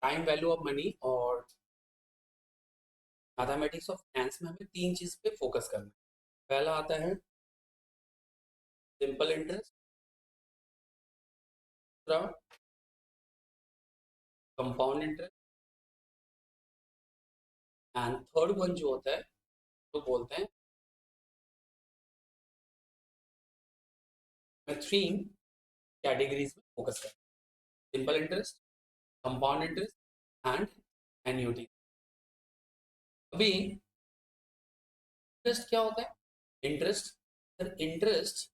Time value of money और mathematics of finance में हमें तीन चीज पे फोकस करना है। पहला आता है सिंपल इंटरेस्ट, दूसरा compound interest and third one जो होता है तो बोलते हैं मैं थ्री कैटेगरीज में फोकस करता हूँ, simple interest, compound interest and annuity. अभी इंटरेस्ट क्या होता है? इंटरेस्ट इंटरेस्ट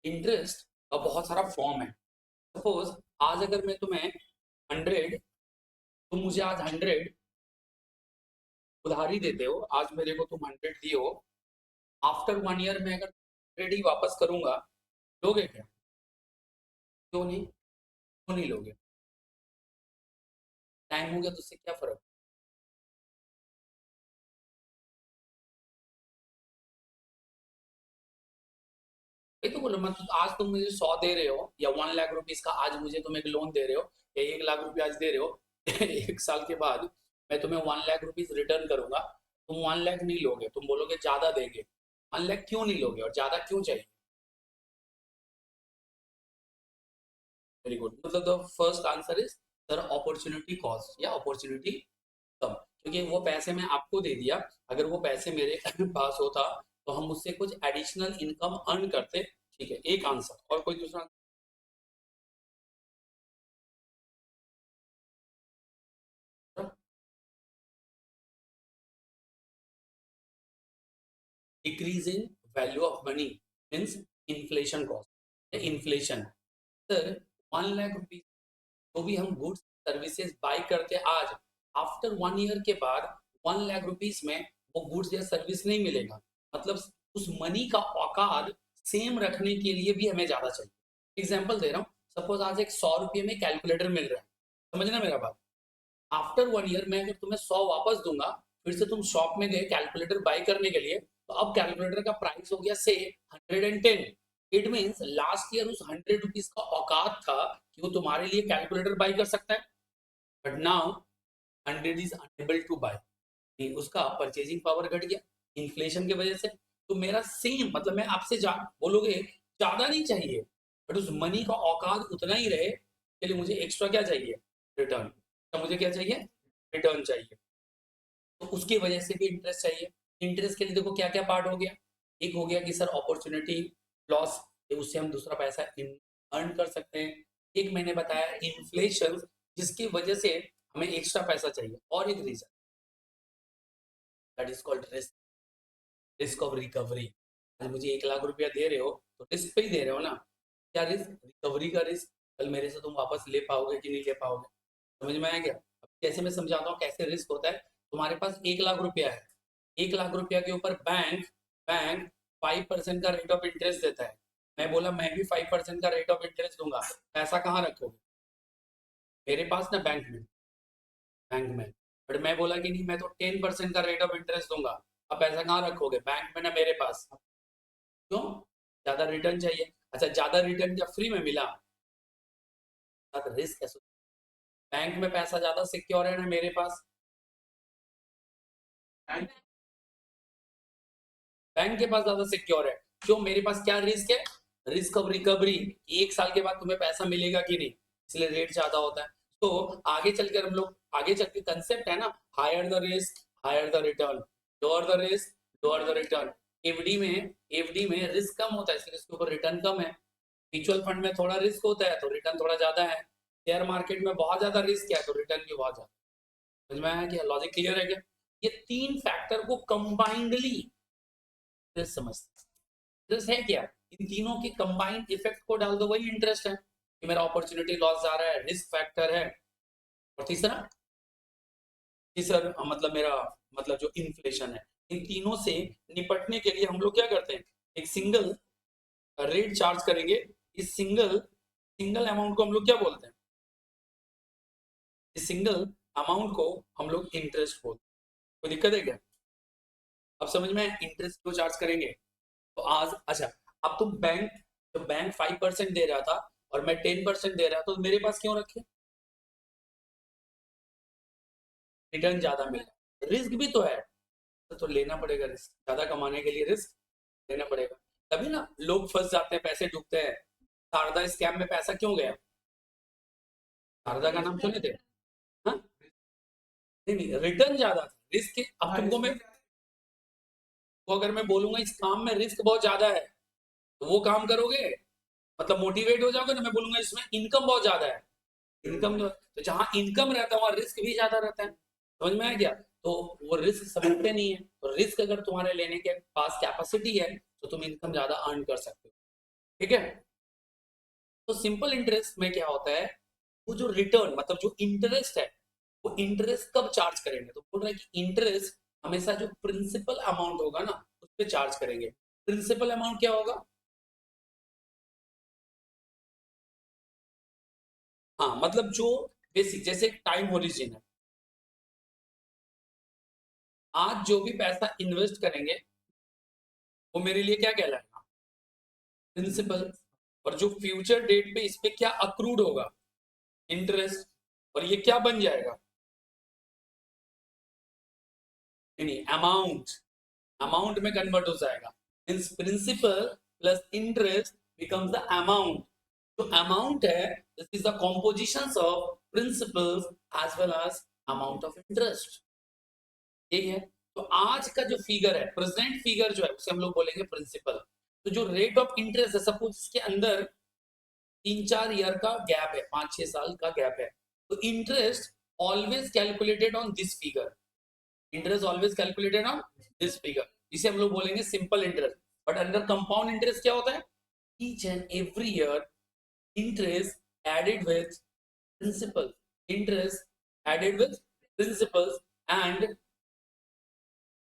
इंटरेस्ट का बहुत सारा फॉर्म है। सपोज आज अगर मैं तुम्हें 100, तुम मुझे आज 100 उधारी देते हो, आज मेरे को तुम 100 दिए हो, आफ्टर 1 ईयर में अगर 100 ही वापस करूंगा, लोगे क्या? क्यों नहीं? क्यों नहीं लोगे? टाइम हो गया तो उससे क्या फर्क? ये तो बोलो, मतलब आज तुम मुझे 100 दे रहे हो या 1 लाख रुपीज का आज मुझे तुम एक लोन दे रहे हो या 1 लाख रुपये आज दे रहे हो एक साल के बाद मैं तुम्हें 1 लाख रुपीज रिटर्न करूंगा, तुम 1 लाख नहीं लोगे, तुम बोलोगे ज्यादा देंगे। 1 लाख क्यों नहीं लोगे और ज्यादा क्यों चाहिए? वेरी गुड, मतलब the first answer is sir opportunity cost या अपॉर्चुनिटी कम, क्योंकि वो पैसे मैं आपको दे दिया, अगर वो पैसे मेरे पास होता तो हम उससे कुछ एडिशनल इनकम अर्न करते। ठीक है, एक आंसर और कोई दूसरा? Decrease in value of money means inflation cost, inflation. Sir 1 lakh rupees जो भी हम गुड्स सर्विसेज बाय करते आज, आफ्टर 1 ईयर के बाद 1 लाख रुपीज में वो गुड्स या सर्विस नहीं मिलेगा, मतलब उस मनी का औकात सेम रखने के लिए भी हमें ज्यादा चाहिए। एग्जाम्पल दे रहा हूँ, सपोज आज एक 100 रुपये में कैलकुलेटर मिल रहा है, समझना मेरा बात। आफ्टर 1 ईयर मैं अगर तुम्हें 100 वापस दूंगा, फिर से तुम शॉप में गए कैलकुलेटर बाय करने के लिए, तो अब कैलकुलेटर का प्राइस हो गया से 110। इट मीन्स लास्ट ईयर उस 100 रुपीज का औकात था कि वो तुम्हारे लिए कैलकुलेटर बाय कर सकता है, but now 100 is unable to buy, उसका परचेजिंग पावर घट गया इन्फ्लेशन की वजह से। तो मेरा सेम मतलब मैं आपसे बोलोगे ज्यादा नहीं चाहिए, बट उस मनी का औकात उतना ही रहे, के लिए मुझे एक्स्ट्रा क्या चाहिए? रिटर्न। तो मुझे क्या चाहिए? रिटर्न चाहिए। तो उसकी वजह से भी इंटरेस्ट चाहिए। इंटरेस्ट के लिए देखो क्या क्या पार्ट हो गया। एक हो गया कि सर अपॉर्चुनिटी लॉस, उससे हम दूसरा पैसा अर्न कर सकते हैं। एक मैंने बताया इन्फ्लेशन, जिसकी वजह से हमें एक्स्ट्रा पैसा चाहिए, और एक reason that is called risk, risk of recovery. आज मुझे 1 लाख रुपया दे रहे हो तो रिस्क पे ही दे रहे हो ना। क्या रिस्क? रिकवरी का रिस्क, कल मेरे से तुम वापस ले पाओगे कि नहीं ले पाओगे। समझ में आया क्या? अब कैसे मैं समझाता हूँ कैसे रिस्क होता है। तुम्हारे पास 1 लाख रुपया है, 1 लाख रुपया के ऊपर बैंक बैंक 5% का रेट ऑफ इंटरेस्ट देता है। मैं बोला मैं भी 5% का रेट ऑफ इंटरेस्ट दूंगा, पैसा कहाँ रखोगे? मेरे पास ना, बैंक में। बट मैं बोला कि नहीं, मैं तो 10% का रेट ऑफ इंटरेस्ट दूंगा, अब पैसा कहाँ रखोगे? बैंक में ना, मेरे पास। क्यों? ज्यादा रिटर्न चाहिए। अच्छा, ज्यादा रिटर्न क्या फ्री में मिला? रिस्क है। बैंक में पैसा ज्यादा सिक्योर है ना मेरे पास। बैंक बैंक के पास ज्यादा सिक्योर है। क्यों? मेरे पास क्या रिस्क है? रिस्क ऑफ रिकवरी, 1 साल के बाद तुम्हें पैसा मिलेगा कि नहीं, इसलिए रेट ज्यादा होता है। तो आगे चलकर हम लोग, आगे चल के कंसेप्ट है ना, higher the risk higher the return, lower the risk lower the return. FD में रिस्क कम होता है, इसलिए इसके ऊपर रिटर्न कम है। म्यूचुअल फंड में थोड़ा रिस्क होता है तो रिटर्न थोड़ा ज्यादा है। शेयर मार्केट में बहुत ज्यादा रिस्क है तो रिटर्न भी बहुत ज्यादा। समझ में आया क्या? लॉजिक क्लियर है क्या? ये तीन फैक्टर को कंबाइंडली समझते। इंटरेस्ट है क्या? इन तीनों के कंबाइंड इफेक्ट को डाल दो, वही इंटरेस्ट है। कि मेरा अपॉर्चुनिटी लॉस जा रहा है, रिस्क फैक्टर है। और तीसरा, मतलब मेरा, मतलब जो इन्फ्लेशन है। इन तीनों से निपटने के लिए हम लोग क्या करते हैं? एक सिंगल रेट चार्ज करेंगे। इस सिंगल सिंगल अमाउंट को हम लोग क्या बोलते हैं? इस सिंगल अमाउंट को हम लोग इंटरेस्ट बोलते हैं। कोई दिक्कत है क्या? अब समझ में इंटरेस्ट क्यों चार्ज करेंगे? तो आज अच्छा, अब तुम बैंक, जब बैंक 5% दे रहा था, और मैं 10% दे रहा, तो मेरे पास क्यों रखे? रिटर्न ज्यादा मिल रहा है, रिस्क भी तो है, तो लेना पड़ेगा रिस्क, ज्यादा कमाने के लिए रिस्क लेना पड़ेगा। तभी ना लोग फंस जाते हैं, पैसे डूबते हैं। शारदा स्कैम में पैसा क्यों गया? शारदा का नाम सुने थे? हाँ, नहीं नहीं, रिटर्न ज्यादा था, रिस्क अब तुमको मैं, तो अगर मैं बोलूंगा इस काम में रिस्क बहुत ज्यादा है, तो वो काम करोगे, मतलब मोटिवेट हो जाओगे ना। मैं बोलूंगा इसमें इनकम बहुत ज्यादा है, इनकम, तो जहां इनकम रहता है वहां रिस्क भी ज्यादा रहता है। समझ में आ गया? तो वो रिस्क समझते नहीं है, तो रिस्क अगर तुम्हारे लेने के पास कैपेसिटी है तो तुम इनकम ज्यादा अर्न कर सकते हो। ठीक है? तो सिंपल इंटरेस्ट में क्या होता है, वो जो रिटर्न मतलब जो इंटरेस्ट है, वो इंटरेस्ट कब चार्ज करेंगे, तो बोल रहे हैं कि इंटरेस्ट हमेशा जो प्रिंसिपल अमाउंट होगा ना उस पर चार्ज करेंगे। प्रिंसिपल अमाउंट क्या होगा? हाँ, मतलब जो बेसिक, जैसे टाइम ओरिजिन है, आज जो भी पैसा इन्वेस्ट करेंगे वो मेरे लिए क्या कहलाएगा? प्रिंसिपल। और जो फ्यूचर डेट पे इस पे क्या अक्रूड होगा? इंटरेस्ट। और ये क्या बन जाएगा? नहीं, अमाउंट, अमाउंट में कन्वर्ट हो जाएगा। Means principal plus interest becomes the amount. जो अमाउंट है, this is the composition of principal as well as amount of interest. यही है। तो आज का जो फिगर है, प्रेजेंट फिगर जो है, उसे हम लोग बोलेंगे प्रिंसिपल। तो जो रेट ऑफ इंटरेस्ट है, सपोज इसके अंदर 3-4 ईयर का गैप है, 5-6 साल का गैप है, तो interest always calculated on this figure. Interest always calculated on this figure, इसे हम लोग बोलेंगे simple interest. But under compound interest क्या होता है? Each and every year interest added with principal, interest added with principals, and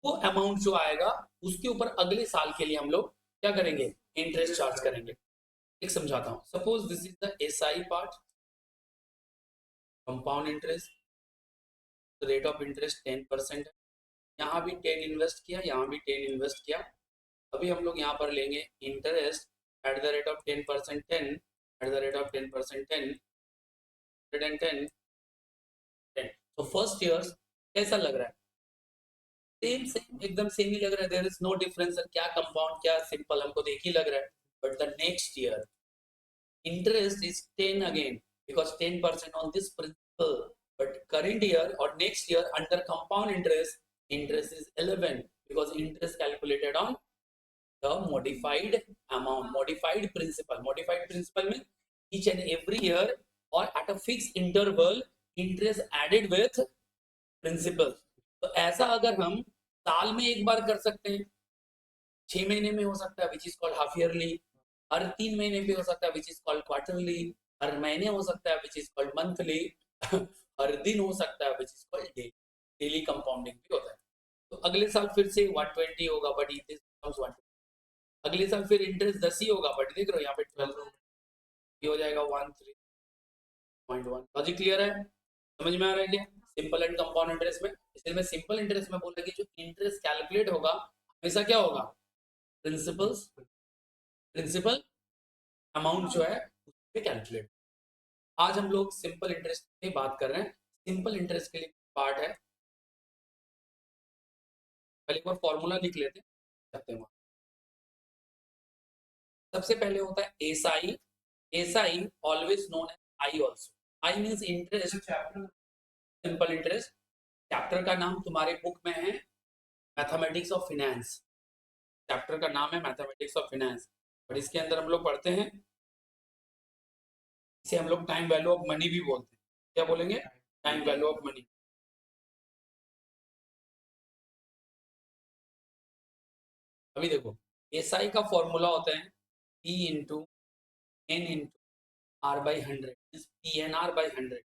वो amount जो आएगा उसके ऊपर अगले साल के लिए हम लोग क्या करेंगे? इंटरेस्ट चार्ज करेंगे। एक समझाता हूं, suppose this is the SI part, compound interest, rate of interest 10% है। यहाँ भी 10 इन्वेस्ट किया, यहाँ भी 10 इन्वेस्ट किया। अभी हम लोग यहाँ पर लेंगे interest at the rate of 10%, 10 at the rate of 10%, 10, 110, 10। तो फर्स्ट ईयर कैसा लग रहा है? सेम सेम, एकदम सेम ही लग रहा है, देयर इज नो डिफरेंस। क्या कंपाउंड क्या सिंपल, हमको तो एक ही लग रहा है। But the next year interest is 10 again, because 10% on this principal. But current year or next year under compound interest, interest is 11, because interest calculated on the modified amount, modified principal. Modified principal means each and every year or at a fixed interval interest added with principal. तो ऐसा अगर हम साल में एक बार कर सकते हैं, 6 महीने में हो सकता है which is called half yearly, हर 3 महीने पे हो सकता है विच इज कॉल्ड क्वार्टरली, हर महीने हो सकता है विच इज कॉल्ड मंथली, हर दिन हो सकता है which is called day, daily compounding भी होता है। तो अगले साल फिर से 120 होगा, बट इंटरेस्ट बिकम्स 120। अगले साल फिर इंटरेस्ट 10 ही होगा, बट देख रहे हो यहाँ पे 12 हो जाएगा, 13.1। लॉजिक क्लियर है? समझ में आ रहा है क्या? सिंपल एंड कंपाउंड इंटरेस्ट में, इसलिए मैं सिंपल इंटरेस्ट में बोल रहा कि जो इंटरेस्ट कैलकुलेट होगा हमेशा क्या होगा? प्रिंसिपल्स, प्रिंसिपल अमाउंट जो है उस पे कैलकुलेट। आज हम लोग सिंपल इंटरेस्ट की बात कर रहे हैं। सिंपल इंटरेस्ट के लिए पार्ट है, पहले एक बार फॉर्मूला लिख लेते हैं। सबसे पहले होता है SI. SI always known as I also. I means interest, simple interest. Chapter का नाम तुम्हारे बुक में है मैथमेटिक्स ऑफ फिनेंस, चैप्टर का नाम है मैथमेटिक्स ऑफ फिनेंस। और इसके अंदर हम लोग पढ़ते हैं, इसे हम लोग टाइम वैल्यू ऑफ मनी भी बोलते हैं। क्या बोलेंगे? Time value of money. अभी देखो, एसआई का फॉर्मूला होता है P into N into R by 100, P N R by 100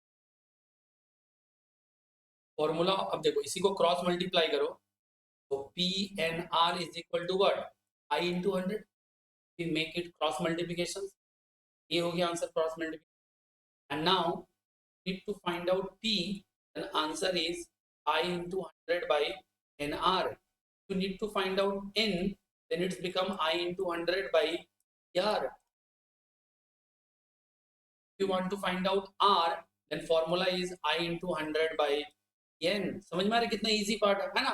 formula. अब देखो इसी को क्रॉस मल्टीप्लाई करो, तो P N R is equal to what? I into 100। We make it cross multiplication, ये हो गया answer, cross multiplication. And now need to find out P, and answer is I into 100 by N R. You need to find out N, then it's become I into 100 by R. you want to find out R, then formula is I into 100 by n. समझ में आ रहा है कितना easy part है ना?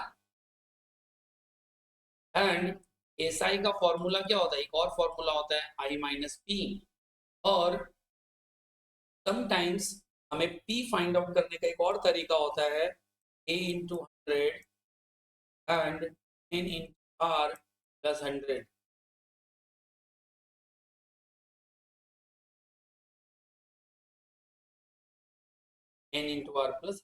And SI का formula क्या होता है? एक और फॉर्मूला होता है आई माइनस पी, और समटाइम्स हमें पी फाइंड आउट करने का एक और तरीका होता है A into 100 and N into R plus 100. n into r plus.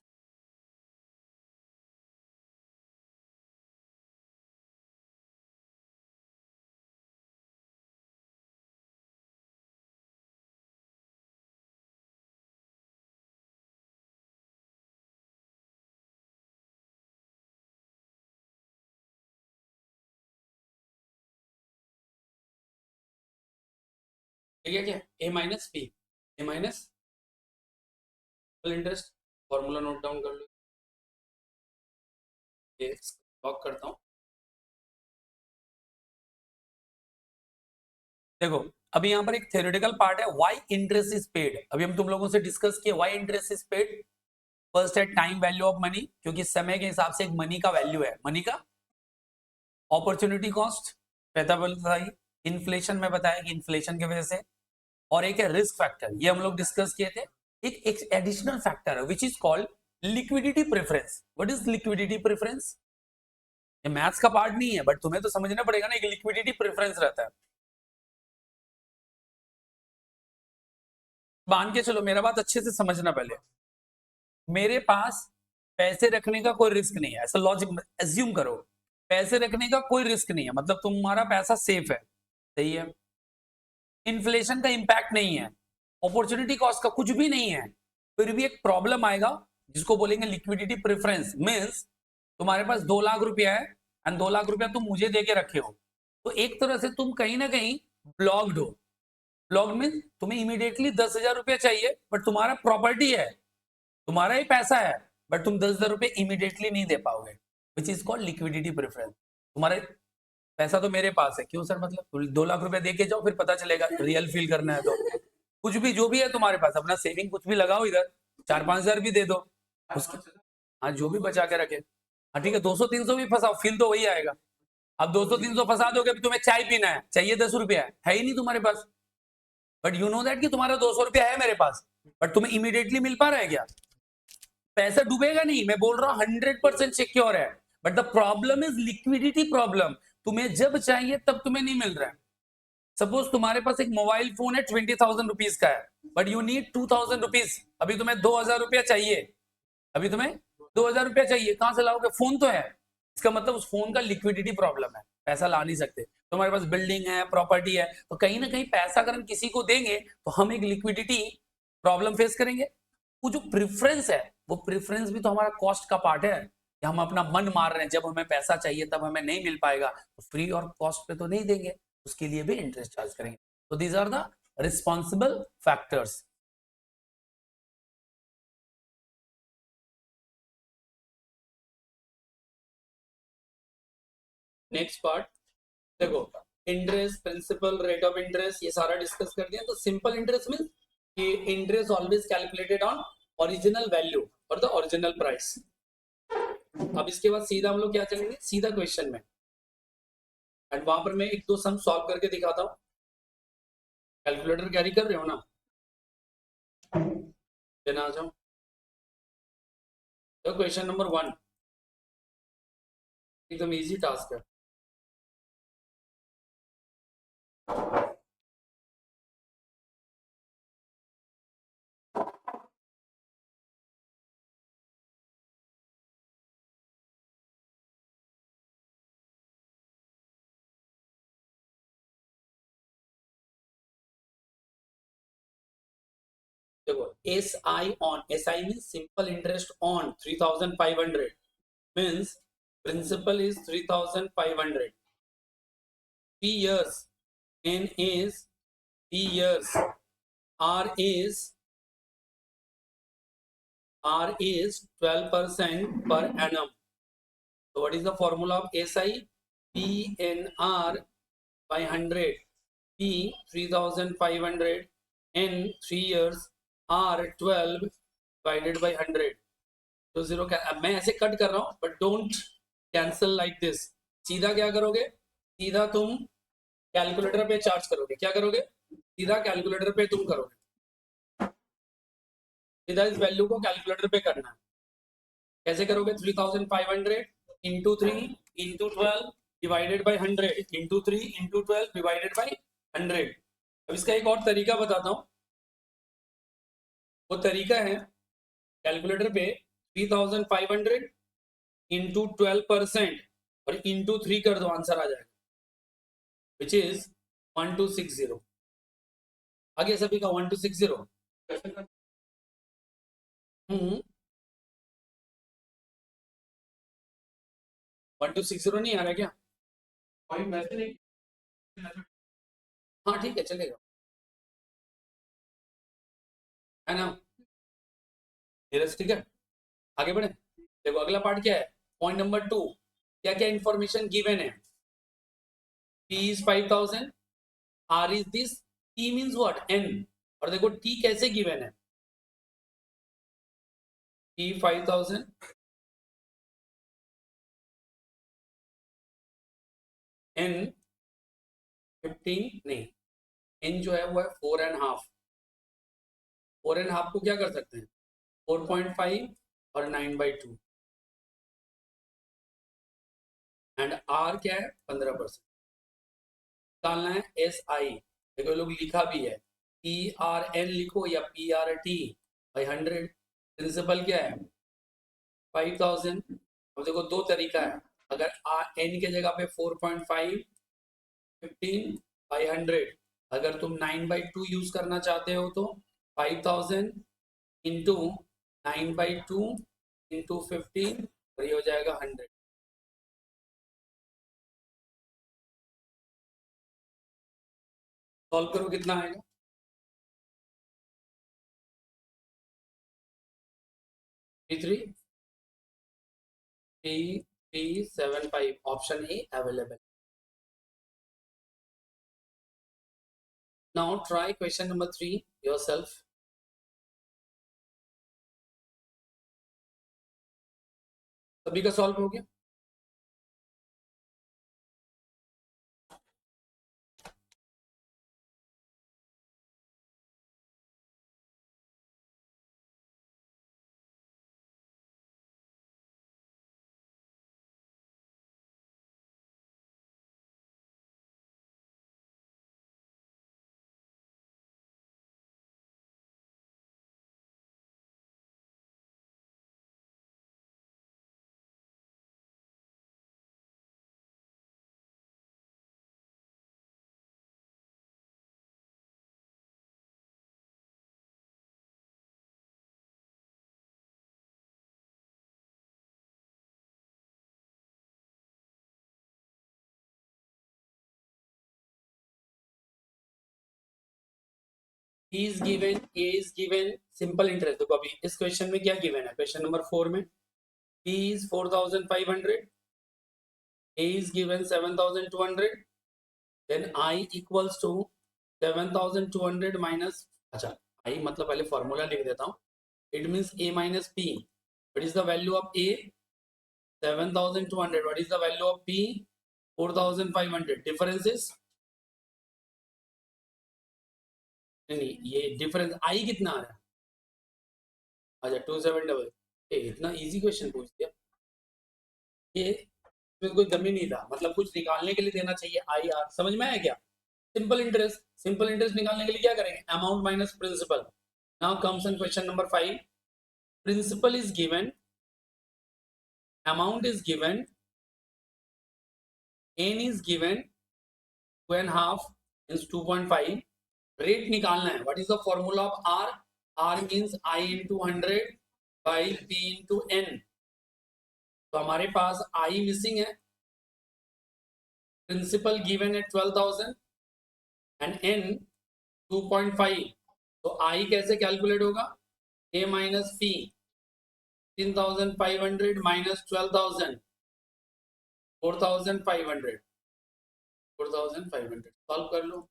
ठीक है क्या? a minus P, A minus interest, formula note down कर लो. लॉक करता हूँ. देखो अभी यहाँ पर एक थ्योरेटिकल पार्ट है, व्हाई इंटरेस्ट इज पेड. अभी हम तुम लोगों से डिस्कस किए why interest is paid. First है टाइम वैल्यू ऑफ मनी, क्योंकि समय के हिसाब से एक मनी का वैल्यू है, मनी का. अपॉर्चुनिटी कॉस्ट पहला बताइए, इन्फ्लेशन में बताया कि इन्फ्लेशन की वजह से, और एक है रिस्क फैक्टर, ये हम लोग डिस्कस किए थे. एक एडिशनल फैक्टर है which is called liquidity preference. What is liquidity preference? ये मैथ्स का पार्ट नहीं है, बट तुम्हें तो समझना पड़ेगा ना, एक लिक्विडिटी प्रेफरेंस रहता है. मान के चलो, मेरा बात अच्छे से समझना पहले. मेरे पास पैसे रखने का कोई रिस्क नहीं है, ऐसा लॉजिक एज्यूम करो. पैसे रखने का कोई रिस्क नहीं है, मतलब तुम्हारा पैसा सेफ है, सही है. इन्फ्लेशन का इंपैक्ट नहीं है, अपॉर्चुनिटी कॉस्ट का कुछ भी नहीं है, फिर भी एक प्रॉब्लम आएगा जिसको बोलेंगे लिक्विडिटी प्रेफरेंस. मींस तुम्हारे पास 2 लाख रुपया है एंड 2 लाख रुपया तुम मुझे दे के रखे हो, तो एक तरह से तुम कहीं ना कहीं ब्लॉक्ड हो. ब्लॉक्ड मीन तुम्हें इमीडिएटली 10,000 रुपया चाहिए, बट तुम्हारा प्रॉपर्टी है, तुम्हारा ही पैसा है, बट तुम 10,000 रुपये इमीडिएटली नहीं दे पाओगे, विच इज कॉल्ड लिक्विडिटी प्रेफरेंस. तुम्हारे पैसा तो मेरे पास है, क्यों सर? मतलब 2 लाख रुपया दे के जाओ, फिर पता चलेगा रियल फील करना है तो. कुछ भी जो भी है तुम्हारे पास, अपना सेविंग कुछ भी लगाओ इधर, 4-5 हजार भी दे दो उसके. हाँ, जो भी बचा के रखे. हाँ ठीक है, 200-300 भी फंसाओ, फील तो वही आएगा. अब 200-300 फंसा दोगे, तुम्हें चाय पीना है, चाहिए 10 रुपया, है ही नहीं तुम्हारे पास, बट यू नो दैट कि तुम्हारा 200 रुपया है मेरे पास, बट तुम्हें इमीडिएटली मिल पा रहा है क्या? पैसा डूबेगा नहीं, मैं बोल रहा हूँ 100% सिक्योर है, but the problem is liquidity problem. तुम्हें जब चाहिए तब तुम्हें नहीं मिल रहा है. सपोज तुम्हारे पास एक मोबाइल फोन है 20,000 रुपीज का है, बट यू नीड 2,000 रुपीज. अभी तुम्हें 2,000 रुपया चाहिए, अभी तुम्हें 2,000 रुपया चाहिए, कहां से लाओगे? फोन तो है. इसका मतलब उस फोन का लिक्विडिटी प्रॉब्लम है, पैसा ला नहीं सकते. तुम्हारे पास बिल्डिंग है, प्रॉपर्टी है, तो कहीं ना कहीं पैसा अगर हम किसी को देंगे तो हम एक लिक्विडिटी प्रॉब्लम फेस करेंगे. वो जो प्रेफरेंस है, वो प्रेफरेंस भी तो हमारा कॉस्ट का पार्ट है, कि हम अपना मन मार रहे हैं, जब हमें पैसा चाहिए तब हमें नहीं मिल पाएगा, तो फ्री और कॉस्ट पे तो नहीं देंगे, उसके लिए भी इंटरेस्ट चार्ज करेंगे. तो these are the responsible factors. Next part देखो, interest, principal, rate of interest, ये सारा डिस्कस कर दिया. तो सिंपल इंटरेस्ट मींस कि interest always calculated on original value और द ओरिजिनल प्राइस. अब इसके बाद सीधा हम लोग क्या चलेंगे, सीधा क्वेश्चन में, एंड वहां पर मैं 1-2 सम सॉल्व करके दिखाता हूँ. कैलकुलेटर कैरी कर रहे हो ना? देना आ जाओ. तो क्वेश्चन नंबर 1 एकदम इजी टास्क है. देखो, SI means simple interest on 3,500 means principal is 3,500. P years, N is P years, R is 12% per annum. So what is the formula of SI? PNR by 100. P 3,500 in 3 years are 12 divided by 100. तो zero अब मैं ऐसे cut कर रहा हूं, but don't cancel like this. सीधा क्या करोगे, सीधा तुम कैलकुलेटर पे चार्ज करोगे. क्या करोगे, सीधा कैलकुलेटर पे तुम करोगे, सीधा इस वैल्यू को कैलकुलेटर पे करना है. कैसे करोगे, 3500 into 3 into 12 divided by 100 into 3 into 12 divided by 100. अब इसका एक और तरीका बताता हूं. वो तरीका है, कैलकुलेटर पे 3500 इंटू 12% और इंटू 3 कर दो, आंसर आ जाएगा, विच इज 1260. आ गया सभी का 1260. 1260 नहीं आ रहा क्या? हाँ ठीक है, चलेगा, है ना. नीरज ठीक है, आगे बढ़े. देखो अगला पार्ट क्या है, पॉइंट नंबर 2. क्या क्या इंफॉर्मेशन गिवन है. P is 5000, R is this, T means what, N. और देखो T कैसे गिवन है, P 5000, N 15 नहीं, N जो है वो है 4.5. 4.5 को क्या कर सकते हैं, 4.5 और 9/2. एंड R क्या है, 15%. डालना है SI. देखो लोग लिखा भी है, PRN लिखो या PRT बाई 100. प्रिंसिपल क्या है, 5000. अब देखो दो तरीका है, अगर N के जगह पे 4.5 15 बाई 100, अगर तुम 9/2 यूज करना चाहते हो तो 5000 इंटू 9/2 इंटू 15 और ये हो जाएगा 100. सॉल्व करो कितना आएगा, 3375. Option A available. Now try question number 3 yourself. सभी का सॉल्व हो गया. P is given, A is given, simple interest. देखो अभी इस क्वेश्चन में क्या गिवन है, क्वेश्चन नंबर 4 में P is 4500, A is given 7200, then I equals to 7200 minus, अच्छा I मतलब पहले फॉर्मूला लिख देता हूँ. It means A minus P. What is the value of A? 7200. What is the value of P? 4500. Difference is नहीं, ये difference I कितना आ रहा है, अच्छा 2700. इतना इजी क्वेश्चन पूछ दिया, ये इसमें कोई दम ही नहीं था, मतलब कुछ निकालने के लिए देना चाहिए आई आर. समझ में आया क्या, सिंपल इंटरेस्ट. सिंपल इंटरेस्ट निकालने के लिए क्या करेंगे, amount minus principal. Now comes in question number 5. Principal is given, amount is given, N is given 2.5 means 2.5. Rate निकालना है. What is the formula of R, R means I into 100 by P into N. तो हमारे पास I missing है, principal given है 12,000 and N 2.5. तो आई कैसे calculate होगा, ए माइनस पी, 3,500 माइनस 12,000, 4,500. 4,500 सॉल्व कर लो.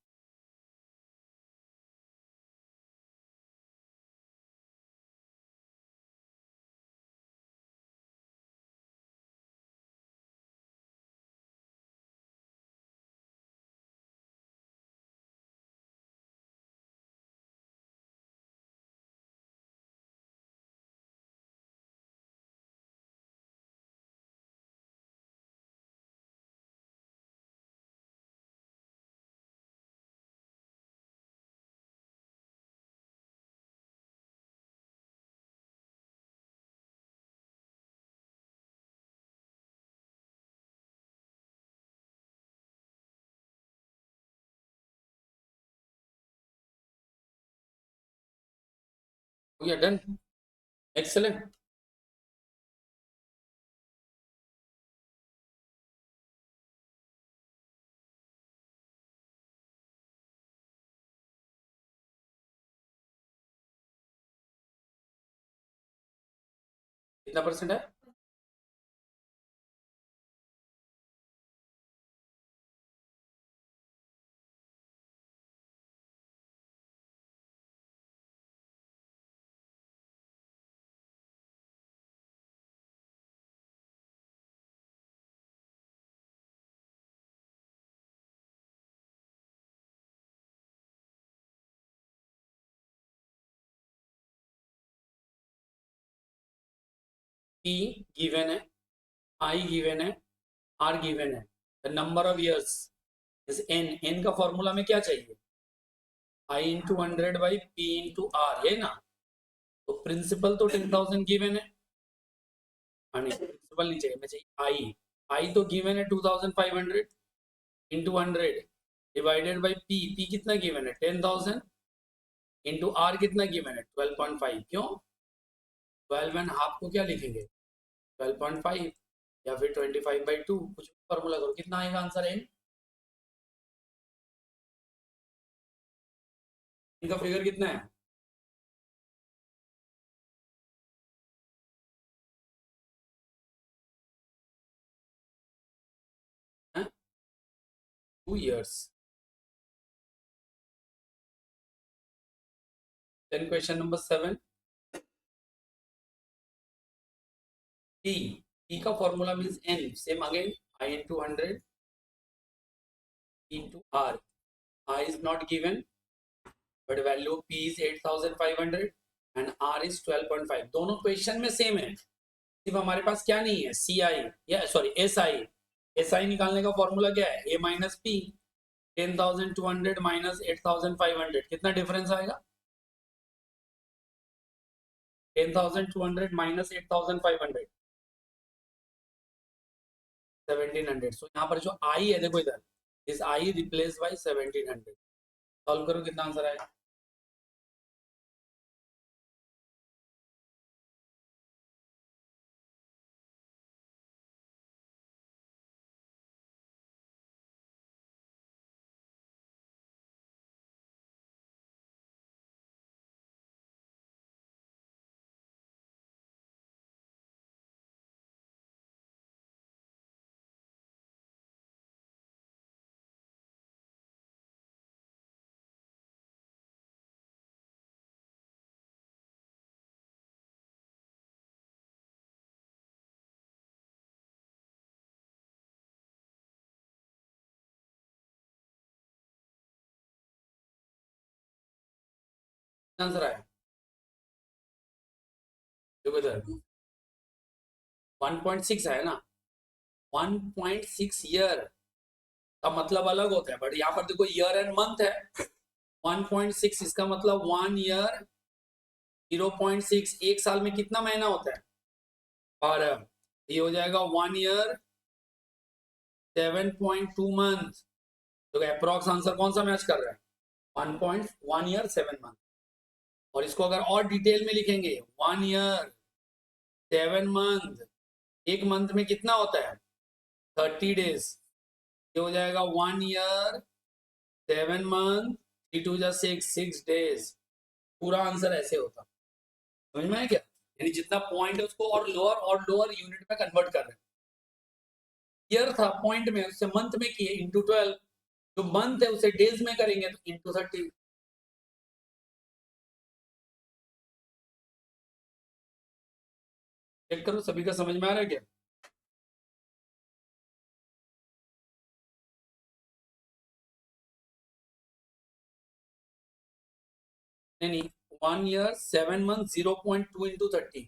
हो गया, डन, एक्सेलेंट। कितना परसेंट है? P गिवन है, I गिवन है, R गिवन है, the number of years is n। n का फॉर्मूला में क्या चाहिए? I into 100 by P into R, ये ना। तो प्रिंसिपल तो 10,000 गिवन है, प्रिंसिपल नहीं चाहिए, मैं चाहिए I तो गिवन है 2,500 इंटू 100 डिवाइडेड बाई P कितना गिवन है 10,000 इंटू R कितना गिवन है 12.5। क्यों? 12 एंड हाफ को क्या लिखेंगे 12.5, या फिर 25/2, कुछ फॉर्मूला करो, कितना आएगा आंसर है? इनका फिगर कितना है? हाँ? 2 years। Then question number 7, T का formula means N, same again I into 100 into R। I is not given, but value of P is 8,500 and R is 12.5। दोनों क्वेश्चन में सेम है, सिर्फ हमारे पास क्या नहीं है, CI या सॉरी SI निकालने का फॉर्मूला क्या है, A माइनस P। 10,200 माइनस 8,500, कितना डिफरेंस आएगा? 10,200 माइनस 8,500, 1,700। सो यहाँ पर जो I है, देखो इधर, इस I रिप्लेस बाई 1,700। सॉल्व करो, कितना आंसर आएगा? कितना आंसर आया? देखो इधर 1.6 है ना, 1.6 ईयर का मतलब अलग होता है, बट यहाँ पर देखो ईयर एंड मंथ है। 1.6 इसका मतलब 1 ईयर, 0.6 एक साल में कितना महीना होता है? 12। ये हो जाएगा 1 ईयर 7.2 मंथ। तो अप्रोक्स आंसर कौन सा मैच कर रहा है? 1.1 ईयर 7 मंथ। और इसको अगर और डिटेल में लिखेंगे, 1 ईयर 7 मंथ, एक मंथ में कितना होता है? 30 डेज। ये हो जाएगा 1 ईयर 7 मंथ, 3 2 जा 6 6 डेज। पूरा आंसर ऐसे होता, समझ में आया क्या? यानी जितना पॉइंट है उसको और लोअर यूनिट में कन्वर्ट कर रहे हैं। ईयर था पॉइंट में, उससे मंथ में किए इंटू 12, जो मंथ है उसे डेज में करेंगे तो इंटू 30। चेक करो सभी का समझ में आ रहा है क्या? नहीं नहीं, 1 ईयर 7 मंथ 0.2 इंटू 30।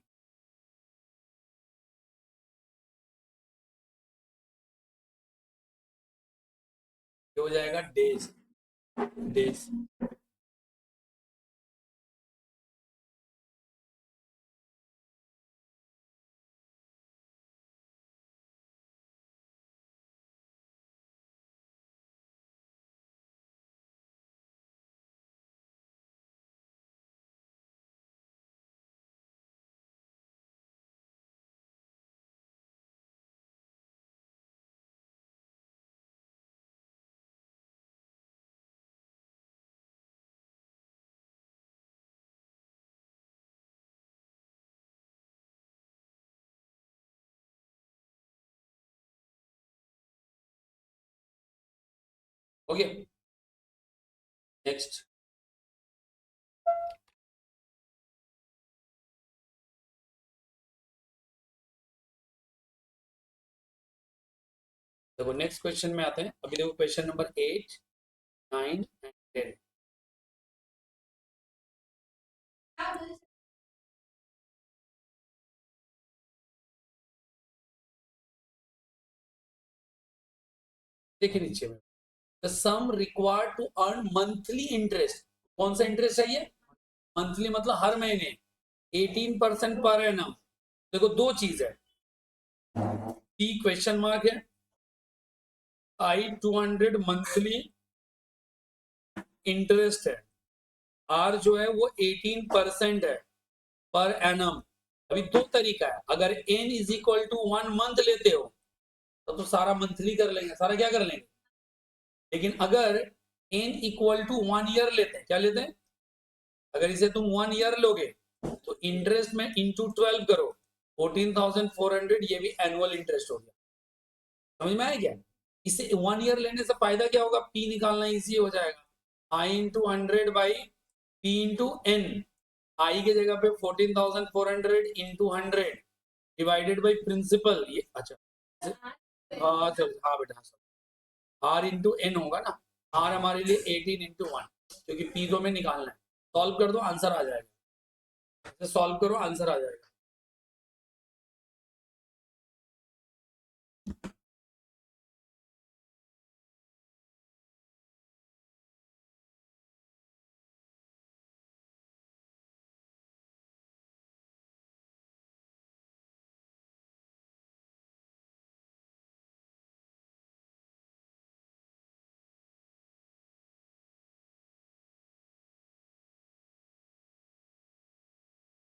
ये हो जाएगा डेज। डेज। Okay, next. देखो नेक्स्ट क्वेश्चन में आते हैं। अभी देखो क्वेश्चन नंबर 8, 9 एंड 10। देखिए नीचे में, the sum required to earn monthly interest. कौन सा इंटरेस्ट चाहिए? मंथली मतलब हर महीने 18% पर एनम। देखो दो चीज है, पी क्वेश्चन मार्क है, आई 200 मंथली इंटरेस्ट है, आर जो है वो 18% है पर एनम। अभी दो तरीका है, अगर N is equal to 1 month लेते हो तो सारा मंथली कर लेंगे, सारा क्या कर लेंगे। लेकिन अगर एन इक्वल टू 1 ईयर लेते हैं, क्या लेते हैं, अगर इसे तुम 1 ईयर लोगे तो इंटरेस्ट में इंटू 12 करो, 14,400, ये भी एनुअल इंटरेस्ट हो गया। समझ में आया क्या? इसे 1 ईयर लेने से फायदा क्या होगा, पी निकालना इजी हो जाएगा, I into 100 by P into N. I के जगह पे 14,400 इंटू 100 डिवाइडेड बाई प्रिंसिपल, ये अच्छा हाँ चलो हाँ बेटा, आर इंटू एन होगा ना, आर हमारे लिए 18 इंटू 1, क्योंकि पी तो हमें निकालना है। सॉल्व कर दो आंसर आ जाएगा, सॉल्व करो आंसर आ जाएगा।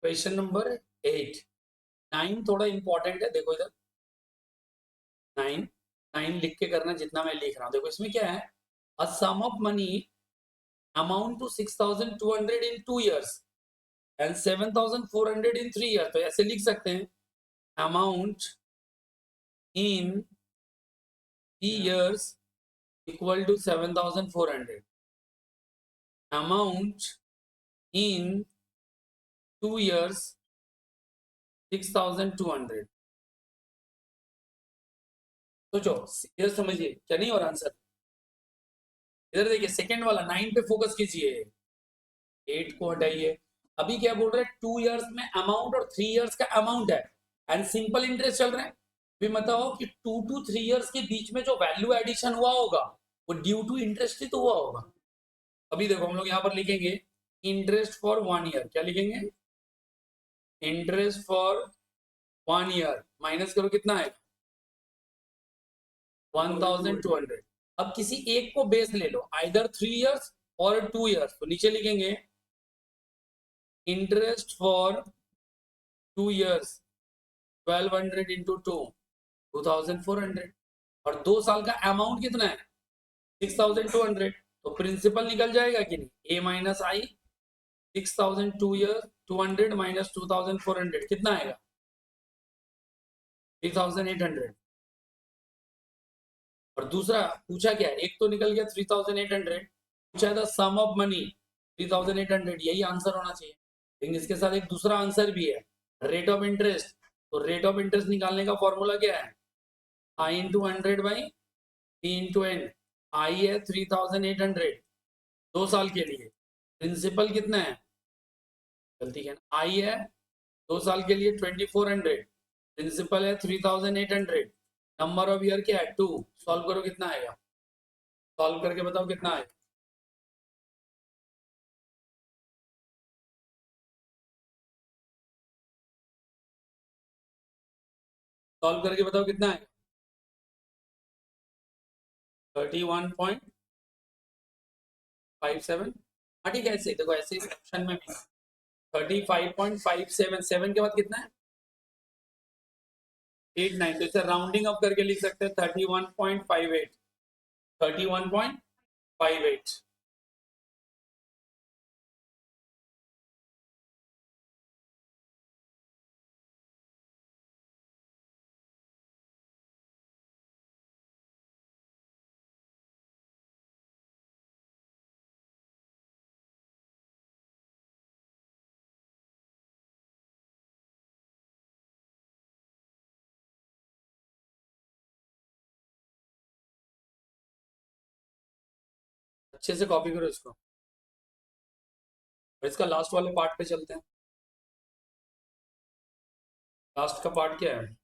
क्वेश्चन नंबर 8, 9 थोड़ा इंपॉर्टेंट है, देखो इधर 9, 9 लिख के करना जितना मैं लिख रहा हूँ। देखो इसमें क्या है, a sum of money amount to 6,200 in 2 years and 7,400 in 3 years, तो ऐसे लिख सकते हैं, amount in 3 years equal to 7,400, amount in 2 years 6,200। सोचो, इधर समझिए क्या नहीं हो रहा आंसर। इधर देखिए सेकंड वाला 9 पे फोकस कीजिए, 8 को हटाइए। अभी क्या बोल रहे हैं, 2 years में अमाउंट और 3 years का अमाउंट है एंड सिंपल इंटरेस्ट चल रहे हैं। भी बताओ कि 2 to 3 years के बीच में जो वैल्यू एडिशन हुआ होगा वो ड्यू टू इंटरेस्ट ही तो हुआ होगा। अभी देखो हम लोग यहाँ पर लिखेंगे इंटरेस्ट फॉर 1 year, क्या लिखेंगे, इंटरेस्ट फॉर 1 year माइनस करो कितना है, 1,200। अब किसी एक को बेस ले लो, आइदर 3 years और 2 years, तो नीचे लिखेंगे इंटरेस्ट फॉर 2 years 1,200 इंटू 2,400, और 2 साल का अमाउंट कितना है 6,200, तो प्रिंसिपल निकल जाएगा कि नहीं, ए माइनस आई 6,200 माइनस 2,400 कितना आएगा 3,800। और दूसरा पूछा क्या है, एक तो निकल गया 3,800, पूछा था सम ऑफ मनी 3,800, यही आंसर होना चाहिए। लेकिन इसके साथ एक दूसरा आंसर भी है, रेट ऑफ इंटरेस्ट। तो रेट ऑफ इंटरेस्ट निकालने का फॉर्मूला क्या है, I into 100 by P into N. I है 3,800 2 साल के लिए, प्रिंसिपल कितना है, गलती क्या, आई है 2 साल के लिए 2,400, प्रिंसिपल है 3,800, नंबर ऑफ ईयर क्या है 2। सॉल्व करो कितना आएगा, सॉल्व करके बताओ कितना आएगा, सॉल्व करके बताओ कितना आएगा, 31.57। हाँ ठीक है, ऐसे देखो ऐसे ही ऑप्शन में भी 35.57, 7 के बाद कितना है 89, तो इसे राउंडिंग अप करके लिख सकते हैं 31.58, 31.58। अच्छे से कॉपी करो इसको। और इसका लास्ट वाले पार्ट पे चलते हैं। लास्ट का पार्ट क्या है?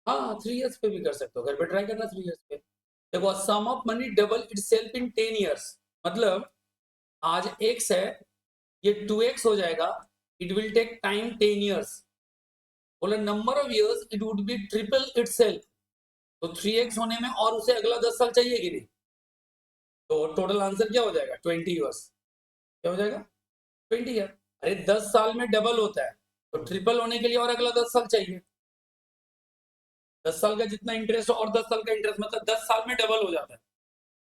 हाँ, 3 इयर्स पे भी कर सकते हो, घर पे ट्राई करना 3 इयर्स पे। देखो, sum of money double itself in 10 years, मतलब आज x है, ये 2x हो जाएगा, it will take time 10 years. बोले number of years it would be triple itself, तो 3x होने में और उसे अगला 10 साल चाहिए कि नहीं? तो टोटल आंसर क्या हो जाएगा? 20 इयर्स। क्या हो जाएगा? 20 ईयर। अरे 10 साल में डबल होता है, तो ट्रिपल होने के लिए और अगला 10 साल चाहिए। 10 साल का जितना इंटरेस्ट और 10 साल का इंटरेस्ट, मतलब 10 साल में डबल हो जाता है।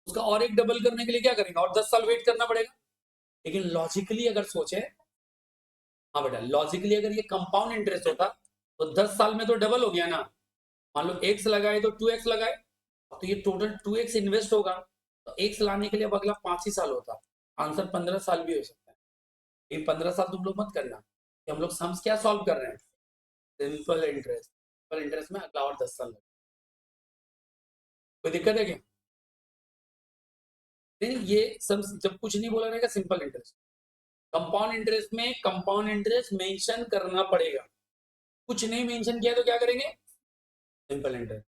उसका और एक डबल करने के लिए क्या करेंगे? और 10 साल वेट करना पड़ेगा। लेकिन लॉजिकली अगर सोचे, हाँ बेटा, लॉजिकली अगर ये कंपाउंड इंटरेस्ट होता तो 10 साल में तो डबल हो गया ना। मान लो एक्स लगाए तो 2x लगाए, तो ये टोटल 2x इन्वेस्ट होगा, तो एक्स लाने के लिए अब अगला 5 ही साल होता। आंसर 15 साल भी हो सकता है। लेकिन 15 साल तुम लोग मत करना कि हम लोग सम्स क्या सॉल्व कर रहे हैं, सिंपल इंटरेस्ट। सिंपल इंटरेस्ट में अगला और 10 साल लगेगा। कोई दिक्कत है क्या? नहीं, ये सब जब कुछ नहीं बोला रहेगा, सिंपल इंटरेस्ट। कंपाउंड इंटरेस्ट में कंपाउंड इंटरेस्ट मेंशन करना पड़ेगा। कुछ नहीं मेंशन किया तो क्या करेंगे? Simple interest.